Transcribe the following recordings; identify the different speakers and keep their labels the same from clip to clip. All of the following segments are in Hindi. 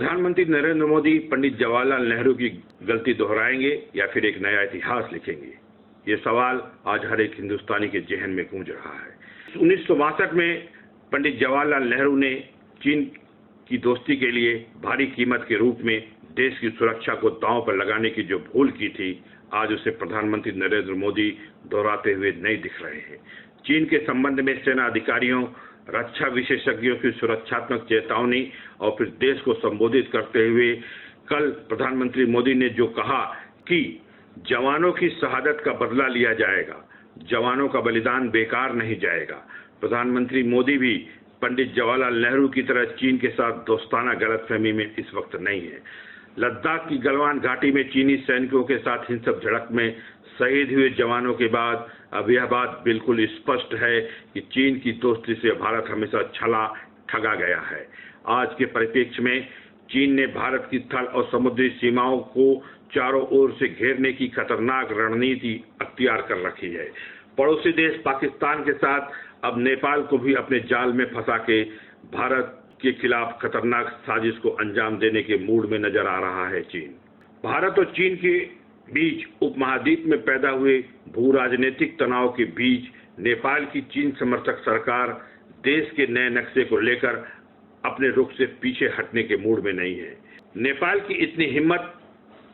Speaker 1: प्रधानमंत्री नरेंद्र मोदी पंडित जवाहरलाल नेहरू की गलती दोहराएंगे या फिर एक नया इतिहास लिखेंगे? ये सवाल आज हर एक हिंदुस्तानी के जहन में गूंज रहा है। 1962 में पंडित जवाहरलाल नेहरू ने चीन की दोस्ती के लिए भारी कीमत के रूप में देश की सुरक्षा को दांव पर लगाने की जो भूल की थी, आज उसे प्रधानमंत्री नरेंद्र मोदी दोहराते हुए नहीं दिख रहे हैं। चीन के संबंध में सेना अधिकारियों, रक्षा विशेषज्ञों की सुरक्षात्मक चेतावनी और फिर देश को संबोधित करते हुए कल प्रधानमंत्री मोदी ने जो कहा कि जवानों की शहादत का बदला लिया जाएगा, जवानों का बलिदान बेकार नहीं जाएगा। प्रधानमंत्री मोदी भी पंडित जवाहरलाल नेहरू की तरह चीन के साथ दोस्ताना गलतफहमी में इस वक्त नहीं है। लद्दाख की गलवान घाटी में चीनी सैनिकों के साथ हिंसक झड़प में शहीद हुए जवानों के बाद अब यह बात बिल्कुल स्पष्ट है कि चीन की दोस्ती से भारत हमेशा ठगा गया है। आज के परिप्रेक्ष्य में चीन ने भारत की थल और समुद्री सीमाओं को चारों ओर से घेरने की खतरनाक रणनीति अख्तियार कर रखी है। पड़ोसी देश पाकिस्तान के साथ अब नेपाल को भी अपने जाल में फंसा के भारत के खिलाफ खतरनाक साजिश को अंजाम देने के मूड में नजर आ रहा है चीन। भारत और चीन के बीच उपमहाद्वीप में पैदा हुए भू राजनीतिक तनाव के बीच नेपाल की चीन समर्थक सरकार देश के नए नक्शे को लेकर अपने रुख से पीछे हटने के मूड में नहीं है। नेपाल की इतनी हिम्मत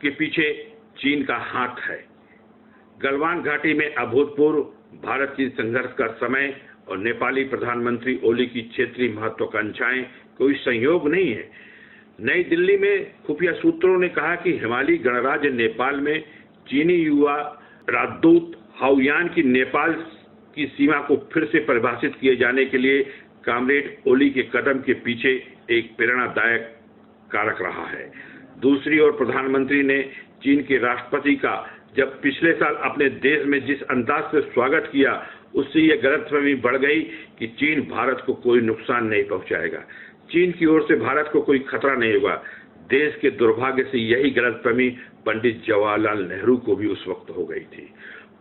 Speaker 1: के पीछे चीन का हाथ है। गलवान घाटी में अभूतपूर्व भारत चीन संघर्ष का समय और नेपाली प्रधानमंत्री ओली की क्षेत्रीय महत्वाकांक्षाएं कोई संयोग नहीं है। नई दिल्ली में खुफिया सूत्रों ने कहा कि हिमालयी गणराज्य नेपाल में चीनी युवा राजदूत हाओयान की नेपाल की सीमा को फिर से परिभाषित किए जाने के लिए कॉमरेड ओली के कदम के पीछे एक प्रेरणादायक कारक रहा है। दूसरी ओर प्रधानमंत्री ने चीन के राष्ट्रपति का जब पिछले साल अपने देश में जिस अंदाज से स्वागत किया, उससे यह गलतफहमी बढ़ गई कि चीन भारत को कोई नुकसान नहीं पहुंचाएगा, चीन की ओर से भारत को कोई खतरा नहीं होगा। देश के दुर्भाग्य से यही गलतफहमी पंडित जवाहरलाल नेहरू को भी उस वक्त हो गई थी।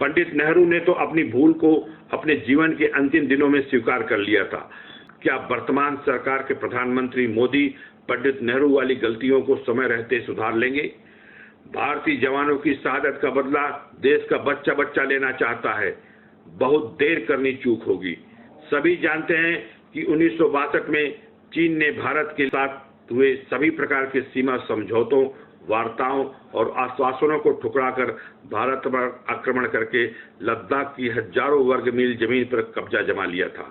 Speaker 1: पंडित नेहरू ने तो अपनी भूल को अपने जीवन के अंतिम दिनों में स्वीकार कर लिया था। क्या वर्तमान सरकार के प्रधानमंत्री मोदी पंडित नेहरू वाली गलतियों को समय रहते सुधार लेंगे? भारतीय जवानों की शहादत का बदला देश का बच्चा बच्चा लेना चाहता है। बहुत देर करनी चूक होगी। सभी जानते हैं कि 1962 में चीन ने भारत के साथ हुए सभी प्रकार के सीमा समझौतों, वार्ताओं और आश्वासनों को ठुकराकर भारत पर आक्रमण करके लद्दाख की हजारों वर्ग मील जमीन पर कब्जा जमा लिया था।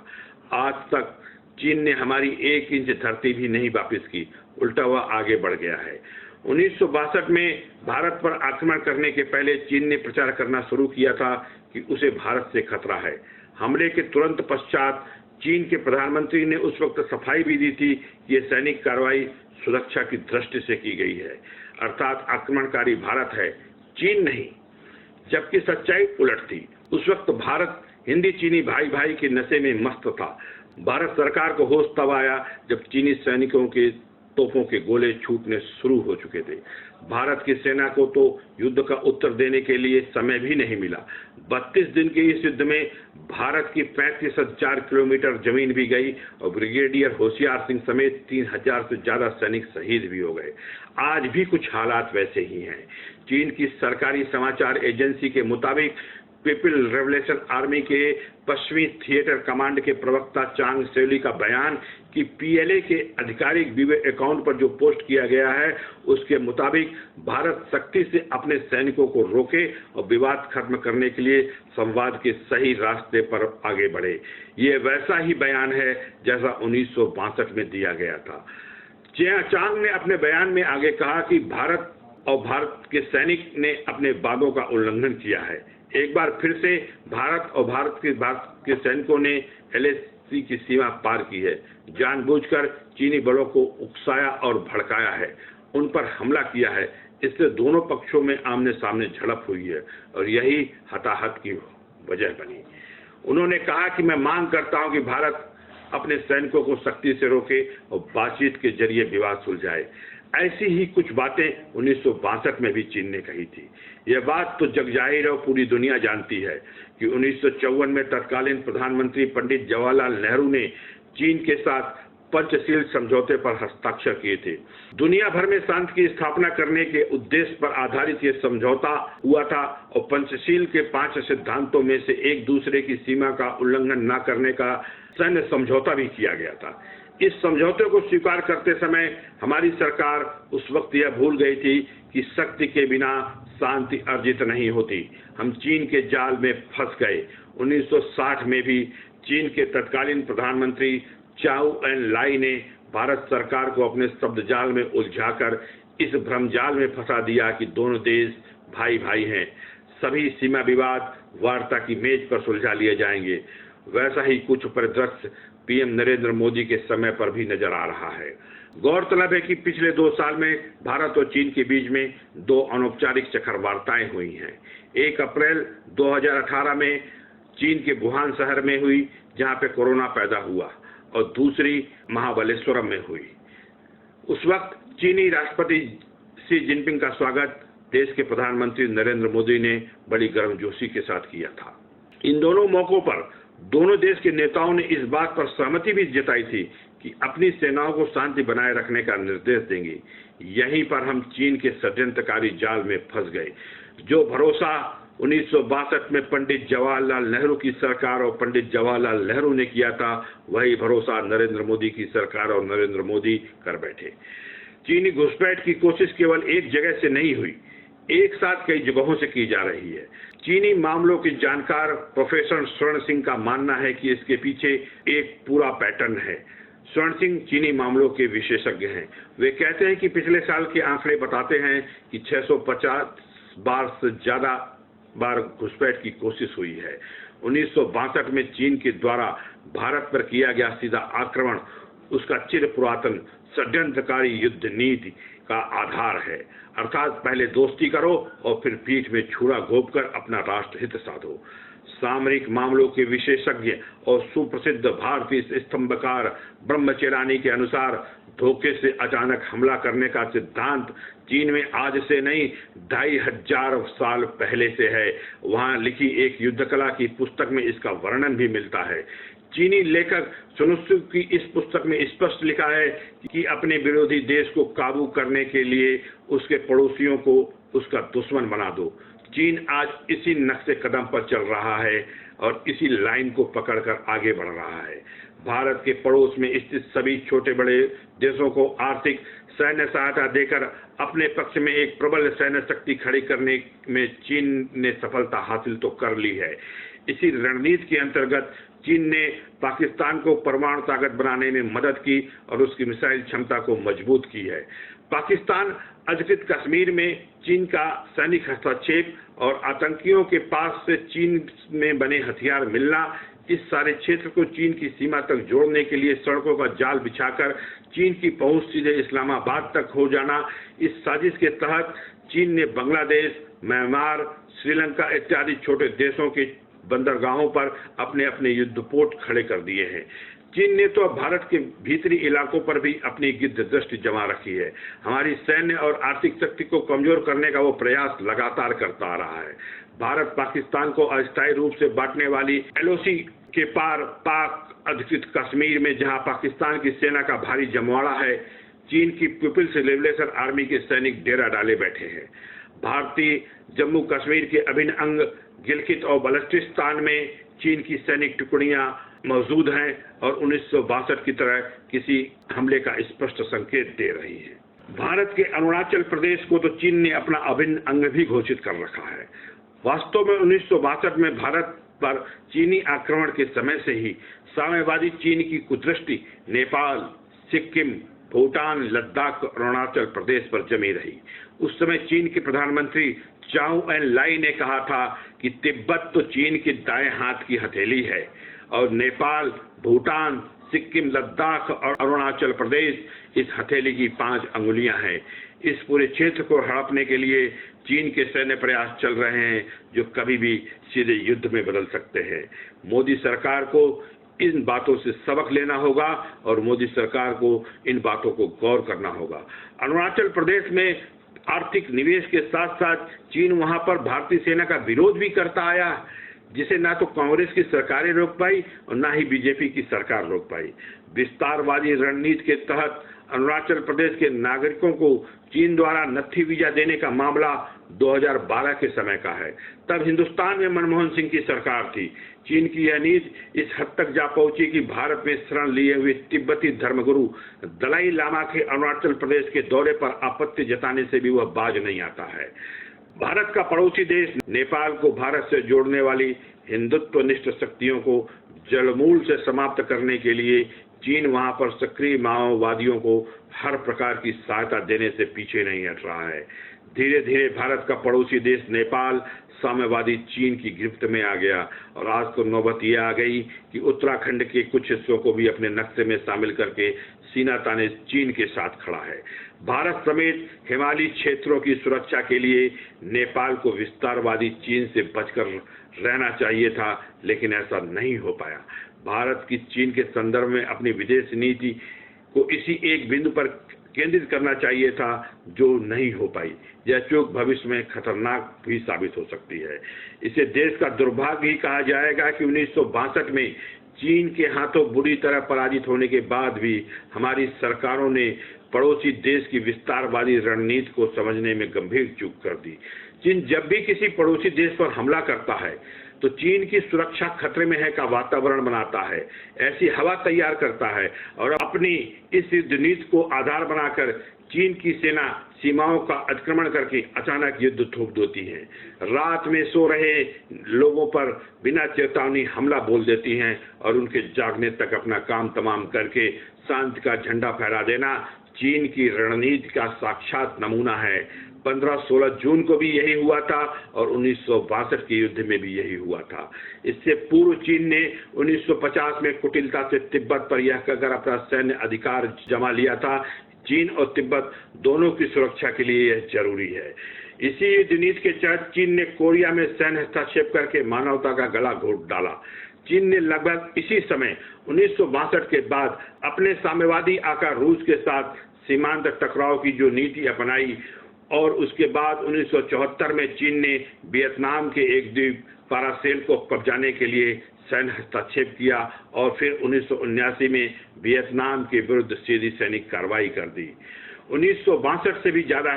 Speaker 1: आज तक चीन ने हमारी 1 इंच धरती भी नहीं वापस की, उल्टा वह आगे बढ़ गया है। 1962 में भारत पर आक्रमण करने के पहले चीन ने प्रचार करना शुरू किया था कि उसे भारत से खतरा है। हमले के तुरंत पश्चात चीन के प्रधानमंत्री ने उस वक्त सफाई भी दी थी कि यह सैनिक कार्रवाई सुरक्षा की दृष्टि से की गई है, अर्थात आक्रमणकारी भारत है, चीन नहीं। जबकि सच्चाई उलट थी। उस वक्त भारत हिंदी चीनी भाई भाई के नशे में मस्त था। भारत सरकार को होश तब आया जब चीनी सैनिकों के तोपों के गोले छूटने शुरू हो चुके थे। भारत की सेना को तो युद्ध का उत्तर देने के लिए समय भी नहीं मिला। 32 दिन के इस युद्ध में भारत की 35,000 किलोमीटर जमीन भी गई और ब्रिगेडियर होशियार सिंह समेत 3,000 से ज्यादा सैनिक शहीद भी हो गए। आज भी कुछ हालात वैसे ही हैं। चीन की सरकारी समाचार एजेंसी के मुताबिक पीपल रेवोल्यूशन आर्मी के पश्चिमी थिएटर कमांड के प्रवक्ता चांग शेली का बयान कि पीएलए के आधिकारिक वीवे अकाउंट पर जो पोस्ट किया गया है, उसके मुताबिक भारत सख्ती से अपने सैनिकों को रोके और विवाद खत्म करने के लिए संवाद के सही रास्ते पर आगे बढ़े। ये वैसा ही बयान है जैसा 1962 में दिया गया था। चांग ने अपने बयान में आगे कहा कि भारत और भारत के सैनिक ने अपने वादों का उल्लंघन किया है। एक बार फिर से भारत और भारत के सैनिकों ने एलएसी की सीमा पार की है, जानबूझकर चीनी बलों को उकसाया और भड़काया है, उन पर हमला किया है। इससे दोनों पक्षों में आमने सामने झड़प हुई है और यही हताहत की वजह बनी। उन्होंने कहा कि मैं मांग करता हूं कि भारत अपने सैनिकों को सख्ती से रोके और बातचीत के जरिए विवाद सुलझाए। ऐसी ही कुछ बातें 1962 में भी चीन ने कही थी। यह बात तो जग जाहिर और पूरी दुनिया जानती है कि 1954 में तत्कालीन प्रधानमंत्री पंडित जवाहरलाल नेहरू ने चीन के साथ पंचशील समझौते पर हस्ताक्षर किए थे। दुनिया भर में शांति की स्थापना करने के उद्देश्य पर आधारित ये समझौता हुआ था और पंचशील के 5 सिद्धांतों में से एक दूसरे की सीमा का उल्लंघन न करने का सैन्य समझौता भी किया गया था। इस समझौते को स्वीकार करते समय हमारी सरकार उस वक्त यह भूल गई थी कि शक्ति के बिना शांति अर्जित नहीं होती। हम चीन के जाल में फंस गए। 1960 में भी चीन के तत्कालीन प्रधानमंत्री चाउ एन लाई ने भारत सरकार को अपने शब्द जाल में उलझाकर इस भ्रमजाल में फंसा दिया कि दोनों देश भाई भाई हैं, सभी सीमा विवाद वार्ता की मेज पर सुलझा लिए जाएंगे। वैसा ही कुछ परिदृश्य पीएम नरेंद्र मोदी के समय पर भी नजर आ रहा है। गौरतलब है कि पिछले 2 साल में भारत और चीन के बीच में 2 अनौपचारिक शिखर वार्ताएं हुई हैं। 1 अप्रैल 2018 में चीन के वुहान शहर में हुई, जहां पे कोरोना पैदा हुआ, और दूसरी महाबलेश्वरम में हुई। उस वक्त चीनी राष्ट्रपति शी जिनपिंग का स्वागत देश के प्रधानमंत्री नरेंद्र मोदी ने बड़ी गर्मजोशी के साथ किया था। इन दोनों मौकों पर दोनों देश के नेताओं ने इस बात पर सहमति भी जताई थी कि अपनी सेनाओं को शांति बनाए रखने का निर्देश देंगे। यहीं पर हम चीन के षड्यंत्रकारी जाल में फंस गए। जो भरोसा 1962 में पंडित जवाहरलाल नेहरू की सरकार और पंडित जवाहरलाल नेहरू ने किया था, वही भरोसा नरेंद्र मोदी की सरकार और नरेंद्र मोदी कर बैठे। चीनी घुसपैठ की कोशिश केवल एक जगह से नहीं हुई, एक साथ कई जगहों से की जा रही है। चीनी मामलों के जानकार प्रोफेसर स्वर्ण सिंह का मानना है कि इसके पीछे एक पूरा पैटर्न है। स्वर्ण सिंह चीनी मामलों के विशेषज्ञ हैं। वे कहते हैं कि पिछले साल के आंकड़े बताते हैं कि 650 बार से ज्यादा बार घुसपैठ की कोशिश हुई है। 1962 में चीन के द्वारा भारत पर किया गया सीधा आक्रमण उसका चिर पुरातन षड्यंत्रकारी युद्ध नीति का आधार है, अर्थात पहले दोस्ती करो और फिर पीठ में छुरा घोंपकर अपना राष्ट्र हित साधो। सामरिक मामलों के विशेषज्ञ और सुप्रसिद्ध भारतीय स्तंभकार ब्रह्मचेरानी के अनुसार धोखे से अचानक हमला करने का सिद्धांत चीन में आज से नहीं 2500 साल पहले से है। वहां लिखी एक युद्धकला की पुस्तक में इसका वर्णन भी मिलता है। चीनी लेखक सुनुसु की इस पुस्तक में स्पष्ट लिखा है कि अपने विरोधी देश को काबू करने के लिए उसके पड़ोसियों को उसका दुश्मन बना दो। चीन आज इसी नक्शे कदम पर चल रहा है और इसी लाइन को पकड़कर आगे बढ़ रहा है। भारत के पड़ोस में स्थित सभी छोटे बड़े देशों को आर्थिक सैन्य सहायता देकर अपने पक्ष में एक प्रबल सैन्य शक्ति खड़ी करने में चीन ने सफलता हासिल तो कर ली है। इसी रणनीति के अंतर्गत चीन ने पाकिस्तान को परमाणु ताकत बनाने में मदद की और उसकी मिसाइल क्षमता को मजबूत की है। पाकिस्तान अधिकृत कश्मीर में चीन का सैनिक हस्तक्षेप और आतंकियों के पास से चीन में बने हथियार मिलना, इस सारे क्षेत्र को चीन की सीमा तक जोड़ने के लिए सड़कों का जाल बिछाकर चीन की पहुंच सीधे इस्लामाबाद तक हो जाना, इस साजिश के तहत चीन ने बांग्लादेश, म्यांमार, श्रीलंका इत्यादि छोटे देशों के बंदरगाहों पर अपने अपने युद्धपोत खड़े कर दिए हैं। चीन ने तो भारत के भीतरी इलाकों पर भी अपनी गिद्ध दृष्टि जमा रखी है। हमारी सैन्य और आर्थिक शक्ति को कमजोर करने का वो प्रयास लगातार करता आ रहा है। भारत पाकिस्तान को अस्थायी रूप से बांटने वाली LOC के पार पाक अधिकृत कश्मीर में जहां पाकिस्तान की सेना का भारी जमवाड़ा है, चीन की पीपुल्स लिबरेशन आर्मी के सैनिक डेरा डाले बैठे हैं। भारतीय जम्मू कश्मीर के अभिन्न अंग गिलगित और बल्टिस्तान में चीन की सैनिक टुकड़ियां मौजूद हैं और 1962 की तरह किसी हमले का स्पष्ट संकेत दे रही हैं। भारत के अरुणाचल प्रदेश को तो चीन ने अपना अभिन्न अंग भी घोषित कर रखा है। वास्तव में 1962 में भारत पर चीनी आक्रमण के समय से ही साम्यवादी चीन की कुदृष्टि नेपाल, सिक्किम, भूटान, लद्दाख, अरुणाचल प्रदेश पर जमी रही। उस समय चीन के प्रधानमंत्री चाउ एन लाई ने कहा था कि तिब्बत तो चीन के दाएं हाथ की हथेली है और नेपाल, भूटान, सिक्किम, लद्दाख और अरुणाचल प्रदेश इस हथेली की 5 अंगुलियां हैं। इस पूरे क्षेत्र को हड़पने के लिए चीन के सैन्य प्रयास चल रहे हैं जो कभी भी सीधे युद्ध में बदल सकते हैं। मोदी सरकार को इन बातों से सबक लेना होगा और मोदी सरकार को इन बातों को गौर करना होगा। अरुणाचल प्रदेश में आर्थिक निवेश के साथ साथ चीन वहां पर भारतीय सेना का विरोध भी करता आया। जिसे ना तो कांग्रेस की सरकारें रोक पाई और ना ही बीजेपी की सरकार रोक पाई। विस्तारवादी रणनीति के तहत अरुणाचल प्रदेश के नागरिकों को चीन द्वारा नत्थी वीजा देने का मामला 2012 के समय का है। तब हिंदुस्तान में मनमोहन सिंह की सरकार थी। चीन की यह नीति इस हद तक जा पहुंची कि भारत में शरण लिए हुए तिब्बती धर्मगुरु दलाई लामा के अरुणाचल प्रदेश के दौरे पर आपत्ति जताने से भी वह बाज नहीं आता है। भारत का पड़ोसी देश नेपाल को भारत से जोड़ने वाली हिंदुत्वनिष्ठ शक्तियों को जड़मूल से समाप्त करने के लिए चीन वहां पर सक्रिय माओवादियों को हर प्रकार की सहायता देने से पीछे नहीं हट रहा है। धीरे धीरे भारत का पड़ोसी देश नेपाल साम्यवादी चीन की गिरफ्त में आ गया और आज तो नौबत यह आ गई कि उत्तराखंड के कुछ हिस्सों को भी अपने नक्शे में शामिल करके सीना ताने चीन के साथ खड़ा है। भारत समेत हिमालयी क्षेत्रों की सुरक्षा के लिए नेपाल को विस्तारवादी चीन से बचकर रहना चाहिए था, लेकिन ऐसा नहीं हो पाया। भारत की चीन के संदर्भ में अपनी विदेश नीति को इसी एक बिंदु पर केंद्रित करना चाहिए था, जो नहीं हो पाई। यह चूक भविष्य में खतरनाक भी साबित हो सकती है। इसे देश का दुर्भाग्य ही कहा जाएगा कि 1962 में चीन के हाथों बुरी तरह पराजित होने के बाद भी हमारी सरकारों ने पड़ोसी देश की विस्तारवादी रणनीति को समझने में गंभीर चूक कर दी। चीन जब भी किसी पड़ोसी देश पर हमला करता है तो चीन की सुरक्षा खतरे में है का वातावरण बनाता है, ऐसी हवा तैयार करता है और अपनी इस युद्ध नीति को आधार बनाकर चीन की सेना सीमाओं का अतिक्रमण करके अचानक युद्ध थोप देती है। रात में सो रहे लोगों पर बिना चेतावनी हमला बोल देती हैं और उनके जागने तक अपना काम तमाम करके शांति का झंडा फहरा देना चीन की रणनीति का साक्षात नमूना है। 15-16 जून को भी यही हुआ था और 1962 के युद्ध में भी यही हुआ था। इससे पूर्व चीन ने 1950 में कुटिलता से तिब्बत पर यह कहकर अपना सैन्य अधिकार जमा लिया था। चीन और तिब्बत दोनों की सुरक्षा के लिए यह जरूरी है। इसी युद्ध नीति के तहत चीन ने कोरिया में सैन्य हस्तक्षेप करके मानवता का गला घोट डाला। चीन ने लगभग इसी समय 1962 के बाद अपने साम्यवादी आका रूस के साथ सीमांत टकराव की जो नीति अपनाई और उसके बाद 1974 में चीन ने वियतनाम के एक द्वीप पारासेल को कब्जाने के लिए सैन्य हस्तक्षेप किया और फिर 1979 में वियतनाम के विरुद्ध सीधी सैनिक कार्रवाई कर दी। 1962 से भी ज्यादा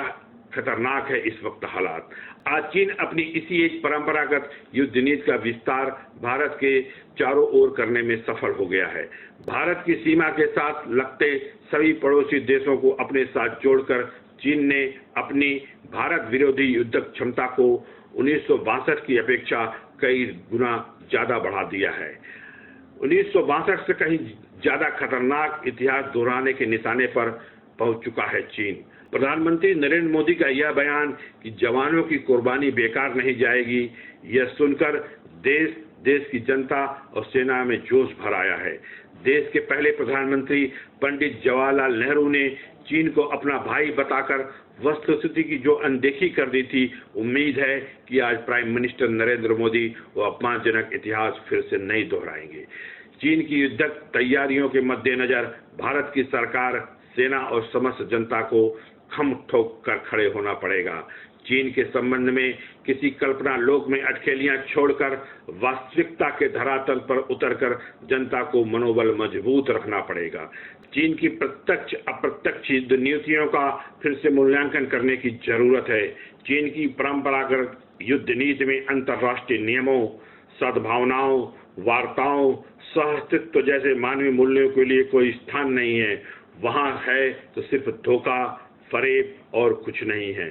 Speaker 1: खतरनाक है इस वक्त हालात। आज चीन अपनी इसी एक परंपरागत युद्ध नीति का विस्तार भारत के चारों ओर करने में सफल हो गया है। भारत की सीमा के साथ लगते सभी पड़ोसी देशों को अपने साथ जोड़कर चीन ने अपनी भारत विरोधी युद्ध क्षमता को 1962 की अपेक्षा कई गुना ज्यादा बढ़ा दिया है। 1962 से कहीं ज्यादा खतरनाक इतिहास दोहराने के निशाने पर पहुंच चुका है चीन। प्रधानमंत्री नरेंद्र मोदी का यह बयान कि जवानों की कुर्बानी बेकार नहीं जाएगी, यह सुनकर देश की जनता और सेना में जोश भर आया है। देश के पहले प्रधानमंत्री पंडित जवाहरलाल नेहरू ने चीन को अपना भाई बताकर वस्तुस्थिति की जो अनदेखी कर दी थी, उम्मीद है कि आज प्राइम मिनिस्टर नरेंद्र मोदी वो अपमानजनक इतिहास फिर से नहीं दोहराएंगे। चीन की युद्धक तैयारियों के मद्देनजर भारत की सरकार, सेना और समस्त जनता को खम ठोक कर खड़े होना पड़ेगा। चीन के संबंध में किसी कल्पना लोक में अटखेलियां छोड़कर वास्तविकता के धरातल पर उतरकर जनता को मनोबल मजबूत रखना पड़ेगा। चीन की प्रत्यक्ष अप्रत्यक्ष युद्ध नीतियों का फिर से मूल्यांकन करने की जरूरत है। चीन की परंपरागत युद्ध नीति में अंतर्राष्ट्रीय नियमों, सद्भावनाओं, वार्ताओं, सहअस्तित्व जैसे मानवीय मूल्यों के लिए कोई स्थान नहीं है। वहां है तो सिर्फ धोखा, फरेब और कुछ नहीं है।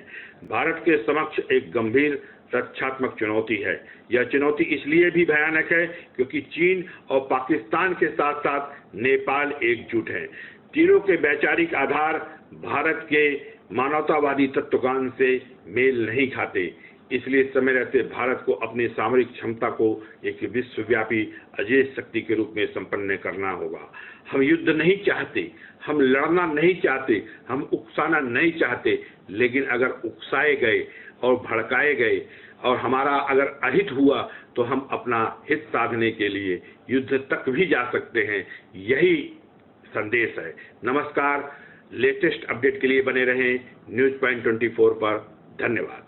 Speaker 1: भारत के समक्ष एक गंभीर रक्षात्मक चुनौती है। यह चुनौती इसलिए भी भयानक है क्योंकि चीन और पाकिस्तान के साथ साथ नेपाल एकजुट हैं। तीनों के वैचारिक आधार भारत के मानवतावादी तत्वज्ञान से मेल नहीं खाते। इसलिए समय रहते भारत को अपनी सामरिक क्षमता को एक विश्वव्यापी अजेय शक्ति के रूप में संपन्न करना होगा। हम युद्ध नहीं चाहते, हम लड़ना नहीं चाहते, हम उकसाना नहीं चाहते, लेकिन अगर उकसाए गए और भड़काए गए और हमारा अगर अहित हुआ तो हम अपना हित साधने के लिए युद्ध तक भी जा सकते हैं। यही संदेश है। नमस्कार। लेटेस्ट अपडेट के लिए बने रहें न्यूज पॉइंट 24 पर। धन्यवाद।